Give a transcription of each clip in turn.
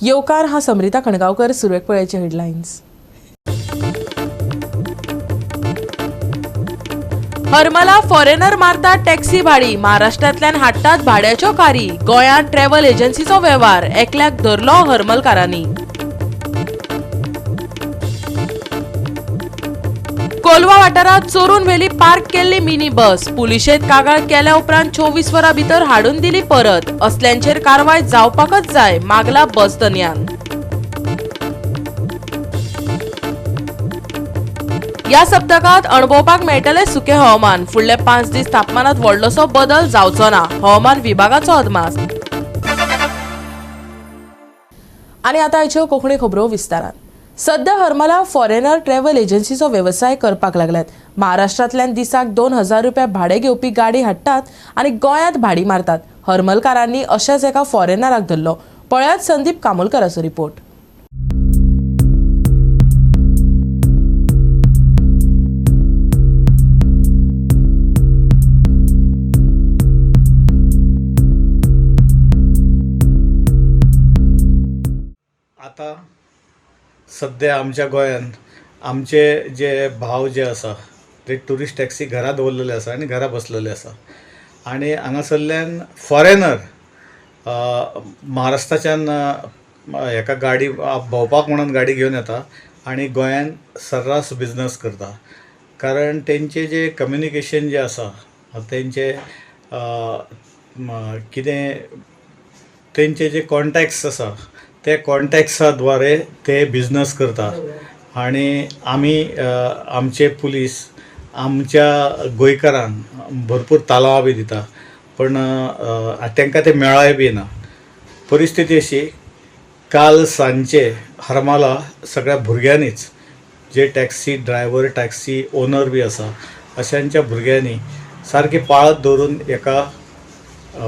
येवकार हा समृता खणगावकर, सुरत पळयचे हेडलाइन्स। हरमला फॉरेनर मारतात टॅक्सी भाडी, महाराष्ट्रांतल्यान हाडटात भाड्याच्यो कारी। गोंयांत ट्रॅव्हल एजन्सीचो वेव्हार, एकल्याक धरलो हरमलकारांनी। कोलवा वाठारात चोरून व्हेली पार्क केल्ली मिनी बस, पुलिशेत कागाळ केल्या उपरांत 24 वरां भितर हाडून दिली परत। असल्यांचेर कारवाय जावपाकच जाय, मागला बस तज्ञान। या सप्तकात अणभवपाक मेळटले सुके हवामान, फुडले 5 दीस तापमानात व्हडलोसो बदल जावचो ना, हवामान विभागाचो अदमास। आनी आतां आयच्यो कोंकणी खबरो विस्तारान। सध्या हरमला फॉरेनर ट्रॅव्हल एजन्सीचो व्यवसाय करपाक लागल्यात। महाराष्ट्रांतल्यान दिसाक 2000 रुपया भाडे घेवपी गाडी हाडटात आनी गोंयांत भाडी मारतात। हरमलकारांनी अशाच एका फॉरेनराक धरलो। पळयात संदीप कामोलकराचो रिपोर्ट। आता सध्या आमच्या गोंयांत आमचे जे भाव जे आसा ते टुरिस्ट टॅक्सी घरा दवरलेले आसा आनी घरा बसलेले आसा आनी हांगासरल्यान फॉरेनर महाराष्ट्राच्यान हेका गाडी भोंवपाक म्हणून गाडी घेवन येता आनी गोंयांत सर्रास बिजनस करता। कारण तेंचे जे कम्युनिकेशन जे आसा तेंचे कितें तेंचे जे कॉन्टॅक्ट्स आसा ते कॉन्टॅक्ट्सा द्वारे ते बिजनस करता आनी आमी आमचे पुलीस आमच्या गोंयकारांक भरपूर तालावा बी दिता, पण तांकां ते मेळय बी ना। परिस्थिती अशी, काल सांजचे हरमला सगळ्या भुरग्यांनीच जे टॅक्सी ड्रायव्हर टॅक्सी ओनर बी आसा अशांच्या भुरग्यांनी सारकी पाळत दवरून एका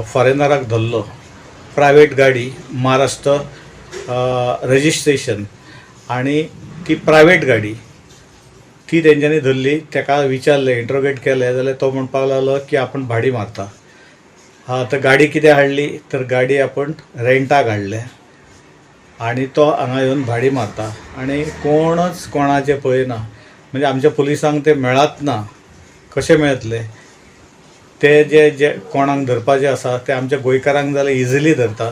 फॉरेनराक धरलो। प्रायवेट गाडी, महाराष्ट्र रजिस्ट्रेशन आनी ती प्रायवेट गाडी ती तेंच्यांनी धरली। ताका विचारलें, इंट्रोगेट केलें जाल्यार तो म्हणपाक लागलो की आपण भाडी मारता। तर गाडी कितें हाडली तर गाडी आपण रेंटाक हाडले आनी तो हांगा येवन भाडी मारता आनी कोणच कोणाचें पळयना। म्हणजे आमच्या पुलिसांक ते मेळत ना। कशें मेळटले ते जे कोणाक धरपाचें आसा ते आमच्या गोंयकारांक जाल्यार इजिली धरता।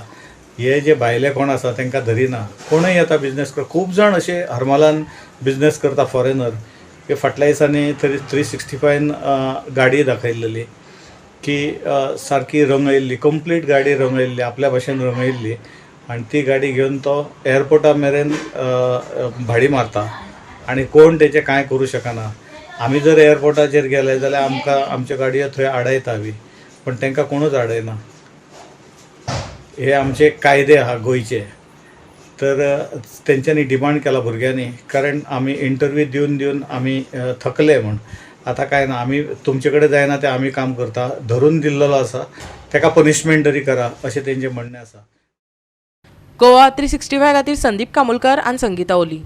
हे जे भायले कोण आसा तांकां धरिना, कोणूय येता बिजनेस कर। खूब जाण अशे हरमलान बिजनेस करता फॉरेनर। हे फाटल्या दिसांनी 365 गाडी दाखयल्ली की सारकी रंगयल्ली, कंप्लीट गाडी रंगयल्ली, आपल्या भाशेन रंगयल्ली आनी ती गाडी घेवन तो एअरपोर्टा मेरेन भाडी मारता आनी कोण तेचें कांय करूं शकना। आमी जर एअरपोर्टाचेर गेले जाल्यार आमकां आमच्यो गाडयो थंय आडयता बी, पण तांकां कोणूच आडयना। हे आमचे कायदे आहा गोंयचे। तर तेंच्यांनी डिमांड केला भुरग्यांनी, कारण आमी इंटरव्यू दिवन दिवन आमी थकले म्हण। आतां कांय ना, आमी तुमचे कडेन जायना तें आमी काम करता, धरून दिल्लो आसा ताका पनिशमेंट तरी करा अशें तेंचें म्हणणें आसा। गोवा 365 खातीर संदीप कामोलकर आनी संगीता ओली।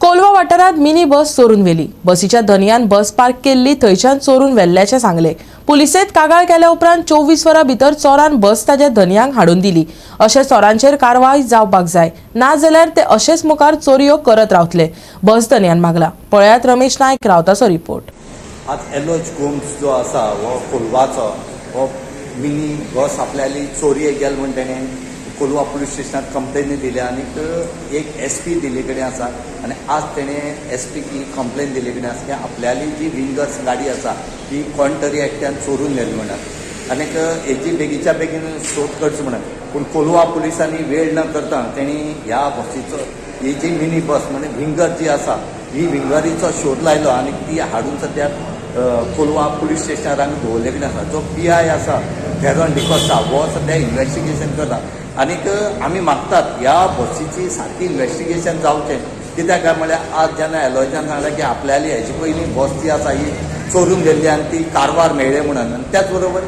कोलवा वाठारात मिनी बस चोरून व्हेली। बसीच्या धनयान बस पार्क केल्ली थंयच्यान चोरून व्हेल्ल्याचें सांगले। पुलिसेंत कागाळ केल्या उपरांत 24 वरां भितर चोरान बस ताच्या धनयांक हाडून दिली। अशे चोरांचेर कारवाय जावपाक जाय, ना जाल्यार ते अशेच मुखार चोरयो करत रावतले, बस धनयान मागला। पळयात रमेश नायक रावताचो रिपोर्ट। आज एलोज गोम्स जो आसा हो कोलवाचो हो मिनी बस आपल्याली चोरी गेल म्हण तेणें कोलवा पुलीस स्टेशनात कंप्लेन दिली आनी एक SP दिल्ले कडेन आसा आनी आज तेणें SP की कंप्लेन दिल्ले कडेन आसा की आपल्याली जी विंगर्स गाडी आसा ती कोण तरी एकट्यान चोरून व्हेली म्हणून आनीक हेची बेगीच्या बेगीन सोद करची म्हणून। पूण कोलवा पुलिसांनी वेळ न करता तेणी ह्या बसीचो ही जी मिनी बस म्हणजे विंगर जी आसा ही विंगरीचो शोध लायलो आनी ती हाडून सद्याक कोलवा पुलीस स्टेशनार आमी दवरले कडेन आसा। जो PI आसा फेरोन डिकोस्टा हो सद्या इन्व्हेस्टिगेशन करता आनीक आमी मागतात ह्या बसीची सारकी इन्व्हेस्टिगेशन जावचें। कित्याक काय म्हळ्यार आज जेन्ना एलॉयजान सांगलें की आपल्याली हेची पयलीं बस जी आसा ही चोरून गेल्ली आनी ती कारवार मेळ्ळे म्हणून, आनी त्याच बरोबर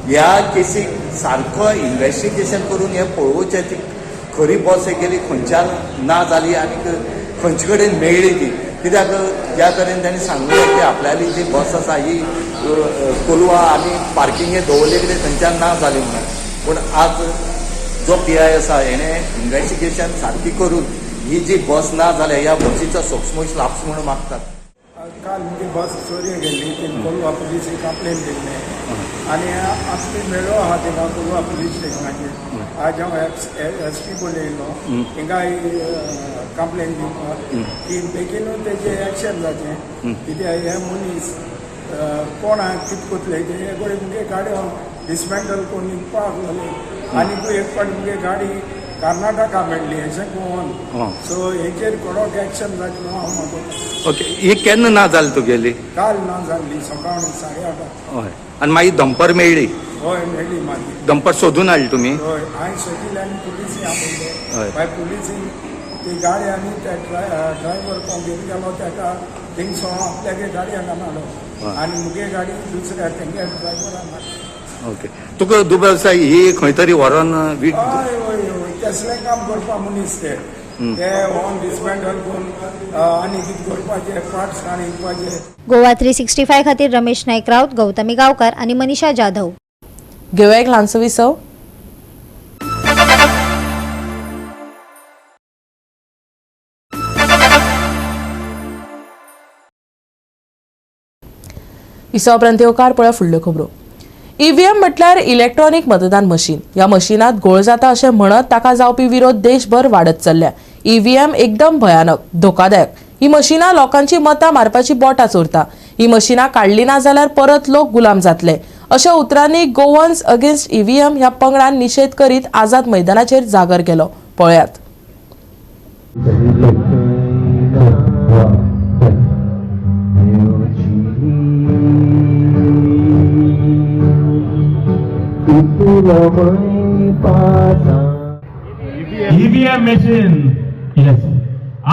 ह्या केसीक सारको इन्व्हेस्टिगेशन करून हें पळोवचें ती खरी बस गेली खंयच्यान ना जाली आनीक खंयचे कडेन मेळ्ळी ती। कित्याक ज्या तरेन तांणी सांगलें की आपल्याली जी बस आसा ही कोलवा आनी पार्किंगेक दवरले कडेन थंयच्यान ना जाली म्हणून। पूण आज जो PI आसा हेणे इन्व्हेस्टिगेशन सारकी करून ही जी बस ना जाल्यार ह्या बसीचो सोक्समोश लाप्स म्हणून मागतात. काल मुगे बस चोरी गेल्ली ती कोलवा पुलिस कंप्लेन दिल्ले आनी आमची मेळो आहा थिंगा कोलवा पुलीस स्टेशनाचेर आज हांव SP बोलयलो हिंगा कंप्लेन दिवपाक की बेगीनूच तेजे एक्शन जाचें कित्याक हे मनीस कोण कितें कोतले हे कडेन मुगे गाडी डिसमेंटल करून विकपाक लागले आनी एक फावट मुगे गाडी कर्नाटका मेळ्ळी अशें कोण सो हेचेर कडक एक्शन जाचें म्हणून हांव मागता. ओके, ही केन्ना ना जाली तुगेली? काल ना जाल्ली सकाळी 8:30. हय, आनी मागीर दंपर मेळ्ळी? हय मेळ्ळी मागीर. दंपर सोदून हाडली तुमी? हय हांवें सोदिल्ली आनी पुलिसीं आपयले. हय. मागीर पुलिसीन ती गाडी आनी त्या ड्रायव्हर कोण घेवन गेलो ताका थिंगसोन आपल्यागे गाडयेन हाडलो आनी मुगे गाडी दुसऱ्या तेंगे ड्रायव्हरान हाडली. ओके, तुका दुबार ही खंय तरी व्हरोन हय हय हय तसलें काम करपा मनीस ते व्हरून डिसमेंटल करून आनी कितें करपाचें पार्ट्स हाडपाचे. गोवा 365 खातीर रमेश नायक राऊत, गौतमी गांवकार आणि मनीषा जाधव. घेऊया एक ल्हानसो विसव. विसवापर्यंत येवकार पळय फुडल्यो खबरो. EVM म्हटल्यार इलेक्ट्रॉनिक मतदान मशीन. ह्या मशिनात घोळ जाता अशें म्हणत ताका जावपी विरोध देशभर वाडत चल्ल्या. EVM एकदम भयानक, धोकादायक. ही मशिनां लोकांची मतां मारपाची बोटां चोरता. ही मशिनां काडली ना जाल्यार परत लोक गुलाम जातले अशा उतरांनी गोवन्स अगेन्स्ट EVM ह्या पंगडान निशेध करीत आझाद मैदानाचेर जागर केलो. पळयात. EVM मशीन यस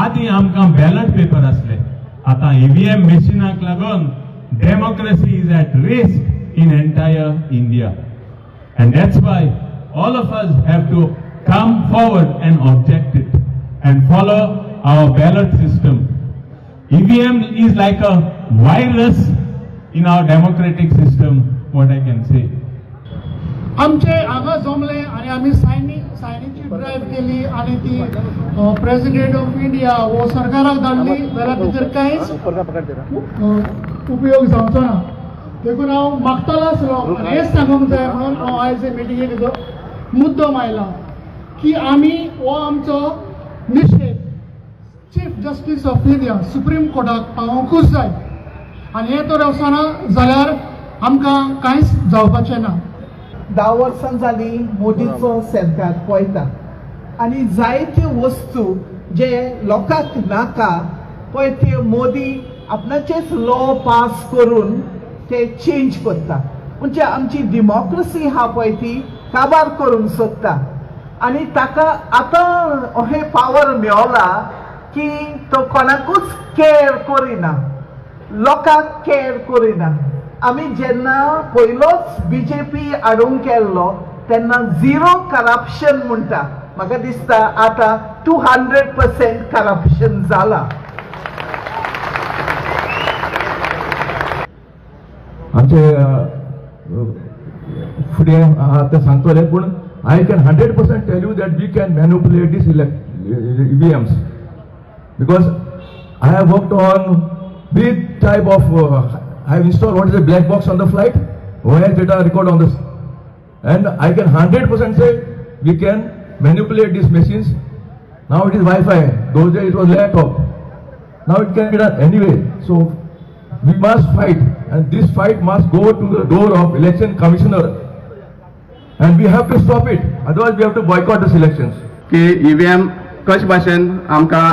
आधी आमकां बॅलट पेपर असले आता EVM मशीनाक लागून democracy is at risk in entire India and that's why all of us have to come forward and object it and follow our ballot system. EVM is like a virus in our democratic system, what I can say. आमचे हांगा जमले आनी आमी सायनीची drive केली आनी ती president of India वो सरकाराक धाडली जाल्यार तेचेर कांयच उपयोग जावचो ना. देखून हांव मागतालो आसलो आनी हेच सांगूंक जाय म्हणून हांव आयज मिटिंगेक मुद्दम आयला की आमी हो आमचो निशेध chief justice of India supreme कोर्टाक पावोवंकूच जाय आनी हे तर वचना जाल्यार आमकां कांयच जावपाचें ना. 10 वर्सां जाली मोदीचो सरकार पळयता आनी जायत्यो वस्तू जे लोकांक नाका पळय त्यो मोदी आपणाचेच लॉ पास करून ते चेंज करता. म्हणजे आमची डेमोक्रेसी हा पळय ती काबार करूंक सोदता आनी ताका आतां अहें पावर मेळ्ळा की तो कोणाकूच केअर करिना, लोकांक केअर करिना. आमी जेन्ना पयलोच BJP हाडूंक केल्लो तेन्ना 0 करप्शन म्हणटा. म्हाका दिसता आतां 200% करप्शन जाला. आमचे फुडें आहा ते सांगतले पूण I can 100% tell you that we can manipulate these EVMs because I have worked on big type of I have installed what is a black box on the flight, OS data record on this, and I can 100% say we can manipulate these machines. Now it is Wi-Fi. Those days it was laptop. Now it can be done anyway. So we must fight, and this fight must go to the door of election commissioner, and we have to stop it. Otherwise, we have to boycott these elections. की EVM कशे भाशेन आमकां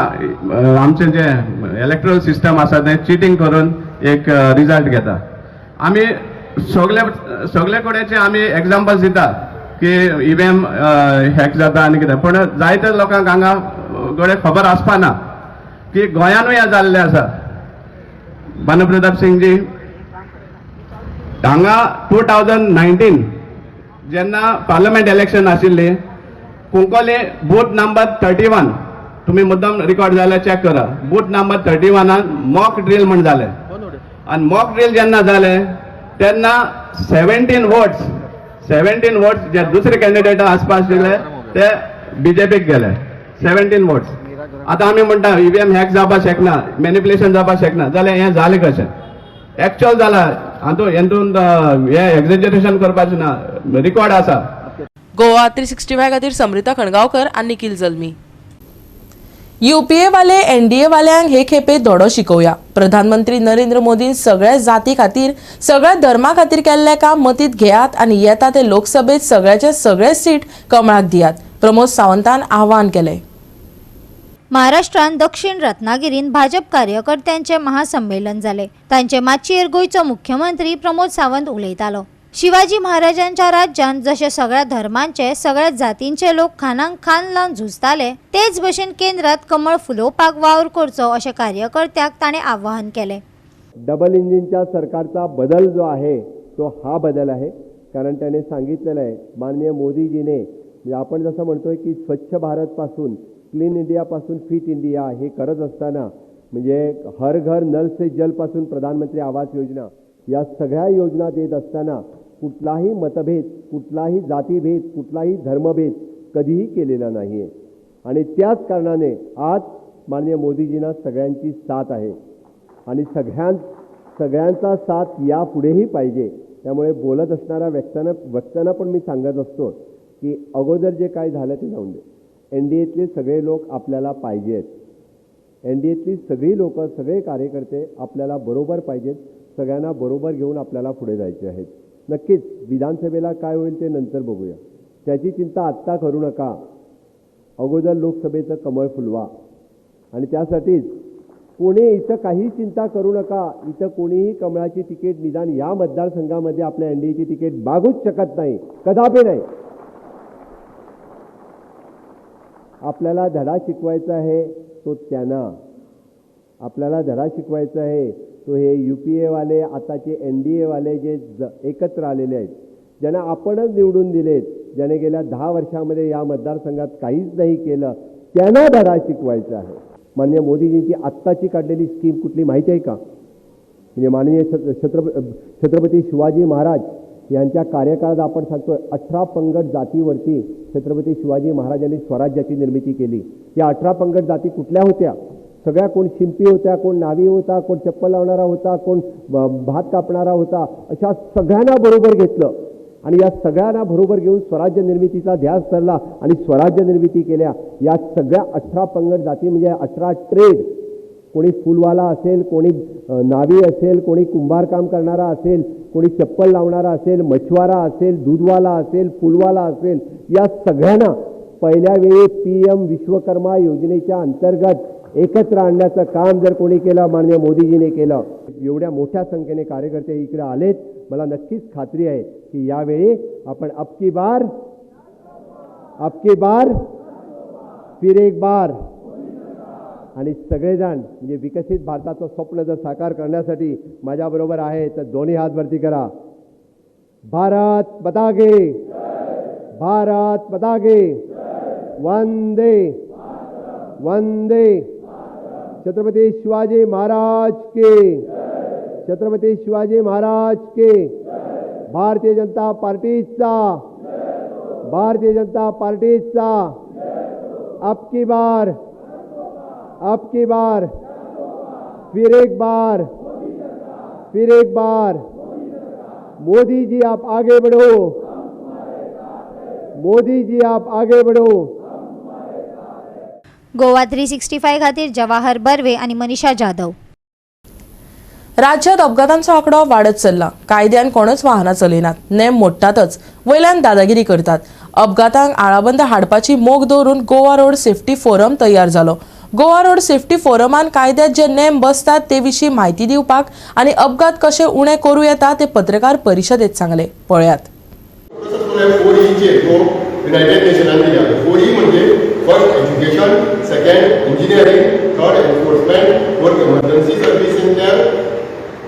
आमचे जे erectile system आसा ते cheating करून एक रिजल्ट घेता. आमी सगळे कडेचे आमी एग्जाम्पल्स दिता की EVM हॅक जाता आनी कितें, पूण जायते लोकांक हांगा गडे खबर आसपा ना की गोंयानूय हे जाल्ले आसा. भानुप्रताप सिंग जी हांगा 2019 जेन्ना पार्लमेंट इलेक्शन आशिल्ली कुंकोली बूथ नंबर 31 तुम्ही मुद्दाम रिकॉर्ड जाल्यार चॅक करा. बूथ नंबर 31 मॉक ड्रिल म्हण जाले आणि मॉक ड्रिल जेन्ना जाले तेन्ना 17 वोट्स जे दुसरे कॅन्डिडेट आसपा आशिल्ले ते बीजेपीक गेले 17 वोट्स. आता आमी म्हणटा ईव्हीएम हॅक जावपाक शकना, मॅनिप्युलेशन जावपाक शकना, जाल्यार हें जालें कशें? एक्चुअल जाला, हातून हे एक्झॅजरेशन करपाचें ना, रिकॉर्ड आसा. गोवा 365 खातीर समृता खणगांवकर आनी निखिल जल्मी. UPA वाले NDA वाल्यांक हे खेपे धडो शिकोवया. प्रधानमंत्री नरेंद्र मोदीन सगळ्या जाती खातीर सगळ्या धर्मा खातीर केल्लें काम मतींत घेयात आनी येता ते लोकसभेत सगळ्याचे सगळे सीट कमळाक दियात. प्रमोद सावंतान आवाहन केलें. महाराष्ट्रान दक्षिण रत्नागिरीन भाजप कार्यकर्त्यांचे महासंमेलन जाले. तांचे माचयेर गोंयचो मुख्यमंत्री प्रमोद सावंत उलयतालो. शिवाजी महाराजांच्या राज्यात जसे सगळ्या धर्मांचे सगळ्या जातींचे लोक खानाक खान लावन झुजताले, तेच भशेन केंद्रात कमळ फुलोवपाक वावर करचो अशें कार्यकर्त्याक ताणें आवाहन केलें. डबल इंजिनच्या सरकारचा बदल जो आहे तो हा बदल आहे. कारण त्याने सांगितलेलं आहे, माननीय मोदीजीने, म्हणजे आपण जसं म्हणतोय की स्वच्छ भारतपासून, क्लीन इंडियापासून फिट इंडिया हे करत असताना, म्हणजे हर घर नल से जलपासून प्रधानमंत्री आवास योजना या सगळ्या योजना देत असताना कुठलाही मतभेद, कुठलाही जातीभेद, कुठलाही धर्मभेद कधीही केलेला नाही आहे. आणि त्याच कारणाने आज माननीय मोदीजींना सगळ्यांची साथ आहे आणि सगळ्यांचा साथ यापुढेही पाहिजे. त्यामुळे बोलत असणाऱ्या व्यक्तांना पण मी सांगत असतो की अगोदर जे काय झालं ते जाऊन दे. NDAतले सगळे लोक आपल्याला पाहिजेत. NDAतली सगळी लोक, सगळे कार्यकर्ते आपल्याला बरोबर पाहिजेत. सगळ्यांना बरोबर घेऊन आपल्याला पुढे जायचे आहेत. नक्कीच विधानसभेला काय होईल ते नंतर बघूया. त्याची चिंता आत्ता करू नका. अगोदर लोकसभेचं कमळ फुलवा. आणि त्यासाठीच कोणी इथं काही चिंता करू नका. इथं कोणीही कमळाची तिकीट निदान या मतदारसंघामध्ये आपल्या NDAची तिकीट मागूच शकत नाही, कदापि नाही. आपल्याला धडा शिकवायचा आहे तो त्यांना, आपल्याला धडा शिकवायचा आहे तो हे UPA वाले, आताचे NDA वाले जे एकत्र आलेले आहेत, ज्यांना आपणच निवडून दिलेत, ज्याने गेल्या 10 वर्षामध्ये या मतदारसंघात काहीच नाही केलं, त्यांना धडा शिकवायचा आहे. माननीय मोदीजींची आत्ताची काढलेली स्कीम कुठली माहिती आहे का? म्हणजे माननीय छत्रपती शिवाजी महाराज यांच्या कार्यकाळात आपण सांगतोय 18 पंगड जातीवरती छत्रपती शिवाजी महाराजांनी स्वराज्याची निर्मिती केली. या 18 पंगड जाती कुठल्या होत्या? सगळ्या कोण शिंपी होत्या, कोण नावी होता, कोण चप्पल लावणारा होता, कोण भात कापणारा होता, अशा सगळ्यांना बरोबर घेतलं आणि या सगळ्यांना बरोबर घेऊन स्वराज्य निर्मितीचा ध्यास धरला आणि स्वराज्य निर्मिती केल्या. या सगळ्या 18 पंगड जाती म्हणजे 18 ट्रेड, कोणी फुलवाला असेल, कोणी नावी असेल, कोणी कुंभारकाम करणारा असेल, कोणी चप्पल लावणारा असेल, मछवारा असेल, दूधवाला असेल, फुलवाला असेल, या सगळ्यांना पहिल्या वेळी PM विश्वकर्मा योजनेच्या अंतर्गत एकत्र आणण्याचं काम जर कोणी केलं, माननीय मोदीजीने केलं. एवढ्या मोठ्या संख्येने कार्यकर्ते इकडे आलेत. मला नक्कीच खात्री आहे की यावेळी आपण अबकी बार फिर एक बार आणि सगळेजण म्हणजे विकसित भारताचं स्वप्न जर साकार करण्यासाठी माझ्याबरोबर आहे तर दोन्ही हात वरती करा. भारत माता की, भारत माता की, वंदे वंदे. छत्रपती शिवाजी महाराज के, छत्रपती शिवाजी महाराज के. भारतीय जनता पार्टीचा, भारतीय जनता पार्टीचा अबकी बार फिर एक बार, फिर एक बार. मोदी जी आप आगे बढ़ो, मोदी जी आप आगे बढ़ो. गोवा 365 खातीर जवाहर बर्वे आणि मनीषा जाधव. राज्यात अपघातांचो आकडो वाढत चल्ला. कायद्यान कोणच वाहनां चलयनात, नेम मोडटातच, वयल्यान दादागिरी करतात. अपघातांक आळाबंद हाडपाची मोख दवरून गोवा रोड सेफ्टी फोरम तयार जालो. गोवा रोड सेफ्टी फोरमान कायद्यात जे नेम बसतात ते विशीं म्हायती दिवपाक आनी अपघात कशे उणे करूं येता ते पत्रकार परिशदेत सांगले. पळयात. युनायटेड नेशनान दिल्या. 4E म्हणजे first education, second engineering, third enforcement, fourth emergency services.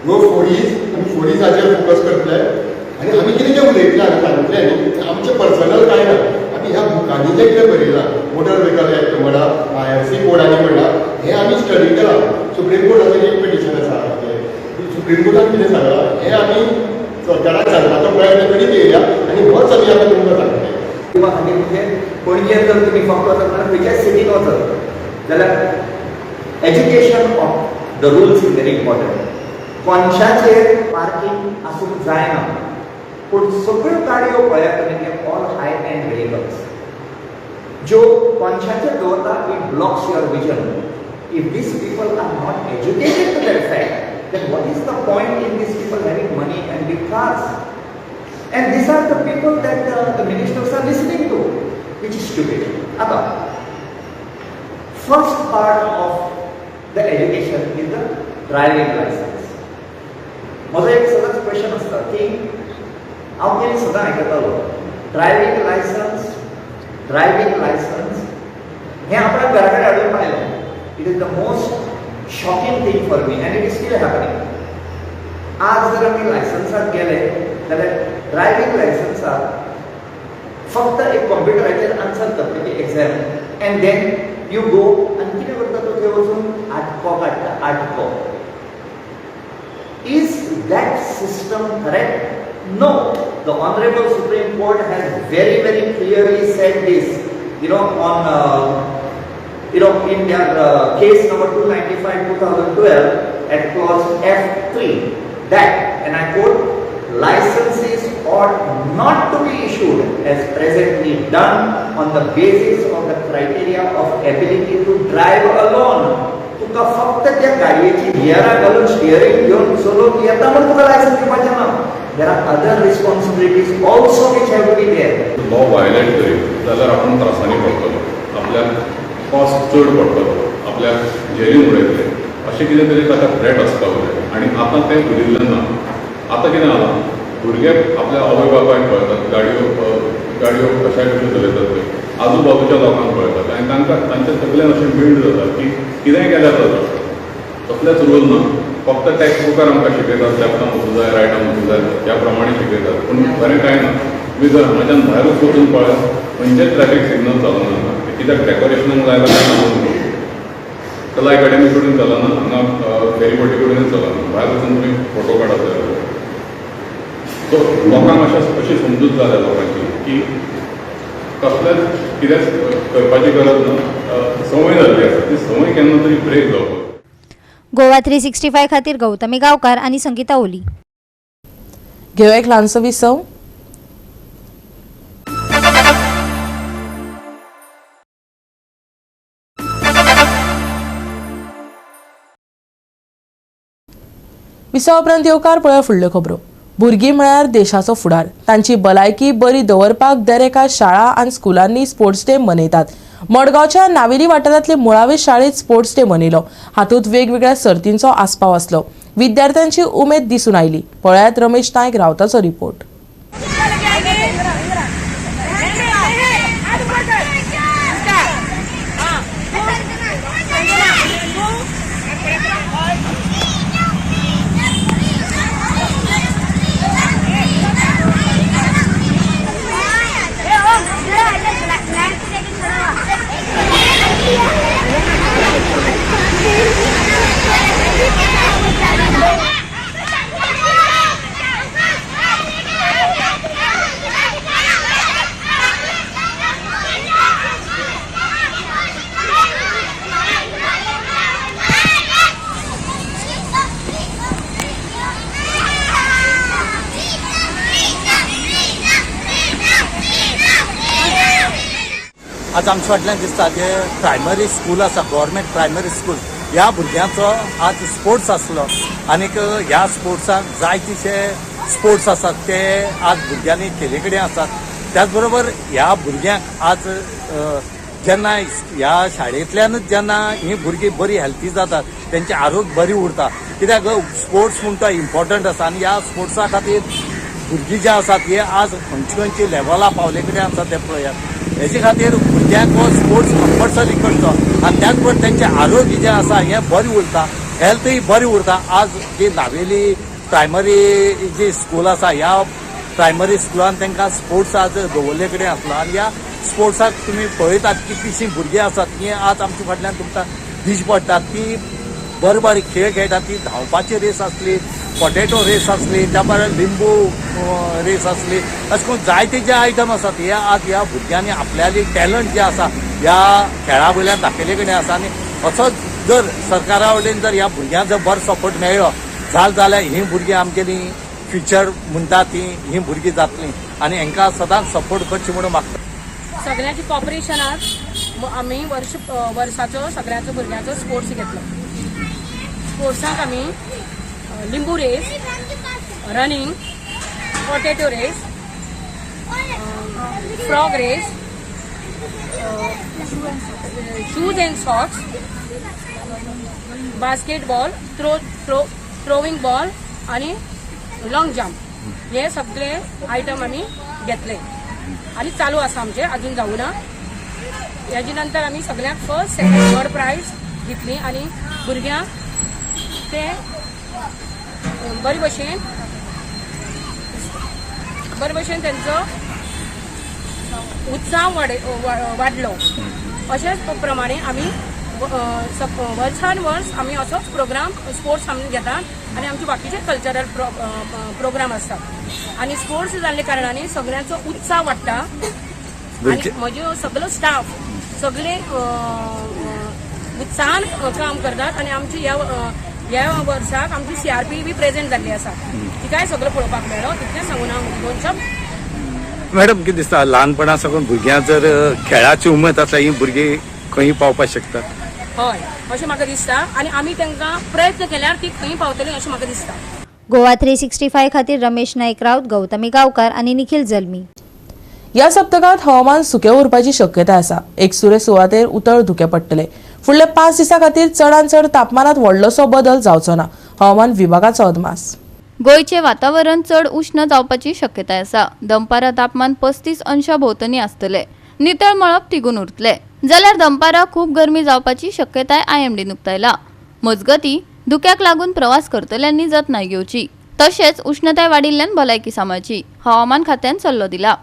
ह्यो 4E's आमी 4E'साचेर फोकस करतले. आनी आमी कितें जें उलयतले आनी सांगतले न्ही, आमचें पर्सनल कांय ना. आमी ह्या बुकांनी जें कितें बरयलां, मोटर व्हेकल एक्ट म्हणा, IRC कोडांनी म्हणा, हें आमी स्टडी केलां. सुप्रीम कोर्टाचें एक पिटिशन आसा. सुप्रीम कोर्टान कितें सांगलां हें आमी सरकाराक सांगपाचो प्रयत्न करीत येयल्या आनी होच आमी आतां तुमकां सांगतले. किंवा खातीर म्हणजे पणजेर जर तुमी फक्त वचत जाल्यार खंयच्याय सिटीन वचत जाल्यार education of the rules is very important. कोनशाचेर पार्किंग आसूंक जायना, पूण सगळ्यो गाडयो पळयात तुमी ऑल हाय एंड व्हेहिकल्स ज्यो कोनशाचेर दवरता it blocks your vision. If these people are not educated to that fact, then what is the point in these people having money and big cars? And these are the people that the ministers are listening to, which is stupid. Ata, first part of the education is the driving license. माझा एक सदांच question असता की हांव कितें सदां आयकतालो, driving licence हें आपल्या घरा कडेन हाडून पावलें. It is the most shocking thing for me and it is still happening. आज जर आमी लायसन्साक गेले जाल्यार ड्रायव्हिंग लायसन्साक फक्त एक कंप्युटराचेर आन्सर करता ती exam and then you go आनी कितें करता तो थंय वचून आटको काडटा आटको. Is that system correct? No. The Honorable Supreme Court has very clearly said this, on in their case number 295/2012 at clause F3 that, and I quote, licenses ought not to be issued as presently done on the basis of the criteria of ability to drive alone. तुका फक्त त्या गाडयेची गियरां घालून steering घेवन चलोवंक येता म्हूण तुका licence दिवपाचें ना. There are other responsibilities also which have to be there. Law violate करीत जाल्यार आपण त्रासांनी पडटलो, आपल्याक कॉस्ट चड पडटलो, आपल्याक जेलीन उडयतले अशें कितें तरी ताका थ्रेट आसपाक जाय. आनी आतां तें उरिल्लें ना. आतां कितें जालां, भुरगे आपल्या आवय बापायक पळयतात गाडयो कशाय कश्यो चलयतात पळय, आजूबाजूच्या लोकांक पळयतात आनी तांकां तांचें तकलेन अशें बिल्ड जाता की कितेंय केल्यार जाता. तसलेच रूल ना. फक्त टॅक्स बुकार आमकां शिकयतात लेफ्टान वचूं जाय रायटान वचूं जाय ह्या प्रमाणे शिकयतात, पूण खरें कांय ना. तुमी जर हांगाच्यान भायरूच वचून पळयात खंयचेच ट्रॅफीक सिग्नल चलना. कित्याक डेकोरेशनाक लायला काय ना, कला अकॅडमी कडेन चलना, हांगा फेरीबोटी कडेनूच चलना. भायर वचून तुमी फोटो काडत जाय. सो लोकांक अशी समजूत जाल्या लोकांची की कसलेंच कितेंच करपाची गरज ना. संवय जाल्ली आसा, ती संवय केन्ना तरी ब्रेक जावपाक. गोवा 365 खातीर गौतमी गांवकार आणि संगीता ओली. घेऊया एक ल्हानसो विसव. विसवा उपरांत येवकार पळया फुडल्यो खबरो. भुरगीं म्हळ्यार देशाचो फुडार. तांची भलायकी बरी दवरपाक दरेका शाळा आनी स्कुलांनी स्पोर्ट्स डे मनयतात. मडगांवच्या नावेली वाठारांतले मुळावे शाळेत स्पोर्ट्स डे मनयलो. हातूंत वेगवेगळ्या सर्तींचो आस्पाव आसलो. विद्यार्थ्यांची उमेद दिसून आयली. पळयात रमेश नायक रावताचो रिपोर्ट. आज आमच्या फाटल्यान दिसता जे प्रायमरी स्कूल आसा, गव्हर्मेंट प्रायमरी स्कूल, ह्या भुरग्यांचो आज स्पोर्ट्स आसलो. आनीक ह्या स्पोर्ट्साक जायतीशे स्पोर्ट्स आसात ते आज भुरग्यांनी केले कडेन आसात. त्याच बरोबर ह्या भुरग्यांक आज जेन्ना ह्या शाळेंतल्यानच जेन्ना ही भुरगीं बरी हेल्थी जातात, तेंचें आरोग्य बरी उरता. कित्याक स्पोर्ट्स म्हणटा इम्पॉर्टंट आसा आनी ह्या स्पोर्ट्सा खातीर भुरगीं जे आसात हे आज खंयची लेवला पावले कडेन आसात ते पळयात. हेजे खातीर भुरग्यांक हो स्पोर्ट्स कंपल्सरी करचो आनी त्याच बरोबर तेंचें आरोग्य जें आसा हें बरें उरता, हेल्थूय बरी उरता. आज जी नावेली प्रायमरी जी स्कूल आसा, ह्या प्रायमरी स्कुलान तांकां स्पोर्ट्स आज दवरले कडेन आसलो आनी ह्या स्पोर्ट्साक तुमी पळयतात कितलीशीं भुरगीं आसात की आज आमच्या फाटल्यान तुमकां दिश्टी पडटात की बरे बरे खेळ खेळटात ती धांवपाची रेस आसली, पोटेटो रेस आसली, त्या भायर लिंबू रेस आसली, अशें करून जायते जे आयटम आसात हे आज ह्या भुरग्यांनी आपल्याली टॅलंट जे आसा ह्या खेळा वयल्यान दाखयले कडेन आसा. आनी असो जर सरकारा वटेन जर ह्या भुरग्यांक जर बरो सपोर्ट मेळ्ळो जाल्यार हीं भुरगीं आमगेली फ्युचर म्हणटा हीं भुरगीं जातलीं आनी हांकां सदांच सपोर्ट करची म्हणून मागता. सगळ्यांची कॉपरेशनात आम्ही वर्साचो सगळ्यांचो भुरग्यांचो स्पोर्ट्स घेतलो. स्पोर्ट्साक आमी लिंबू race, running, potato race, frog race, shoes and socks, basketball, throwing ball आणि लॉंग जम्प हे सगळे आयटम आम्ही घेतले आणि चालू आसा आमचे, अजून जाऊ ना. याच्या नंतर आम्ही सगळ्यांक फर्स्ट सेकंड थर्ड प्राइज घेतली आणि भुरग्यांक ते बरे भशेन त्यांचो उत्साह वाडलो. अशेच प्रमाणे आम्ही वर्सान वर्स आम्ही असोच प्रोग्राम स्पोर्ट्स आमी घेतात आणि आमचे बाकीचे कल्चरल प्रोग्राम असतात आणि स्पोर्ट्स जाल्ले कारणाने सगळ्यांचो उत्साह वाडटा आणि म्हजो सगळो स्टाफ सगळे उत्साहान काम करतात आणि आमची ह्या वर्साक आमची CRP बी प्रेझेंट जाल्ली आसा. तिकाय सगळं पळोवपाक मेळ्ळो. तितलें सांगून हांव दोन शब्द. मॅडम कितें दिसता ल्हानपणा साकून भुरग्यांक जर खेळाची उमेद आसा ही भुरगीं खंय पावपाक शकतात? हय अशें म्हाका दिसता आणि आमी तांकां प्रयत्न केल्यार ती खंय पावतली अशें म्हाका दिसता. गोवा 365 खातीर रमेश नाईक राऊत, गौतमी गांवकार आणि निखिल जल्मी. या सप्तकात हवामान सुकें उरपाची शक्यताय आसा. एकसुरे सुवातेर उतर धुके पडटले. फुडल्या 5 दिसां खातीर चडांत चड तापमानात व्हडलोसो बदल जावचो ना, हवामान विभागाचो अदमास. गोंयचे वातावरण चड उष्ण जावपाची शक्यताय आसा. दनपारा तापमान 35 अंशा भोंवतणी आसतले. नितळ मळब तिगून उरतले जाल्यार दनपारा खूब गरमी जावपाची शक्यताय IMD उक्तायला. मजगती धुक्याक लागून प्रवास करतल्यांनी जतनाय घेवची. तशेंच उष्णताय वाडिल्ल्यान भलायकी सांबाळची, हवामान खात्यान सल्लो दिला.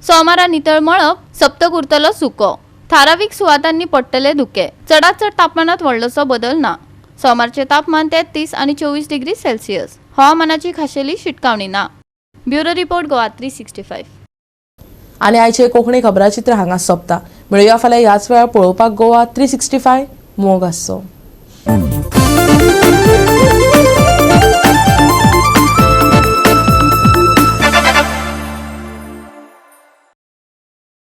सोमारा नितळ मळब, सप्तक उरतलो सुको. थारावीक सुवातांनी पडटले धुके. चडांत चड तापमानात व्हडलोसो बदल ना. सोमारचे तापमान 33 आणि 24 डिग्री सेल्सियस. हवामानाची खाशेली शिटकावणी ना. Bureau report Goa 365. आणि आयचे कोंकणी खबराचित्र हांगा सोंपता. मेळुया फाल्यां ह्याच वेळार पळोवपाक गोवा 365 मोग आसचो.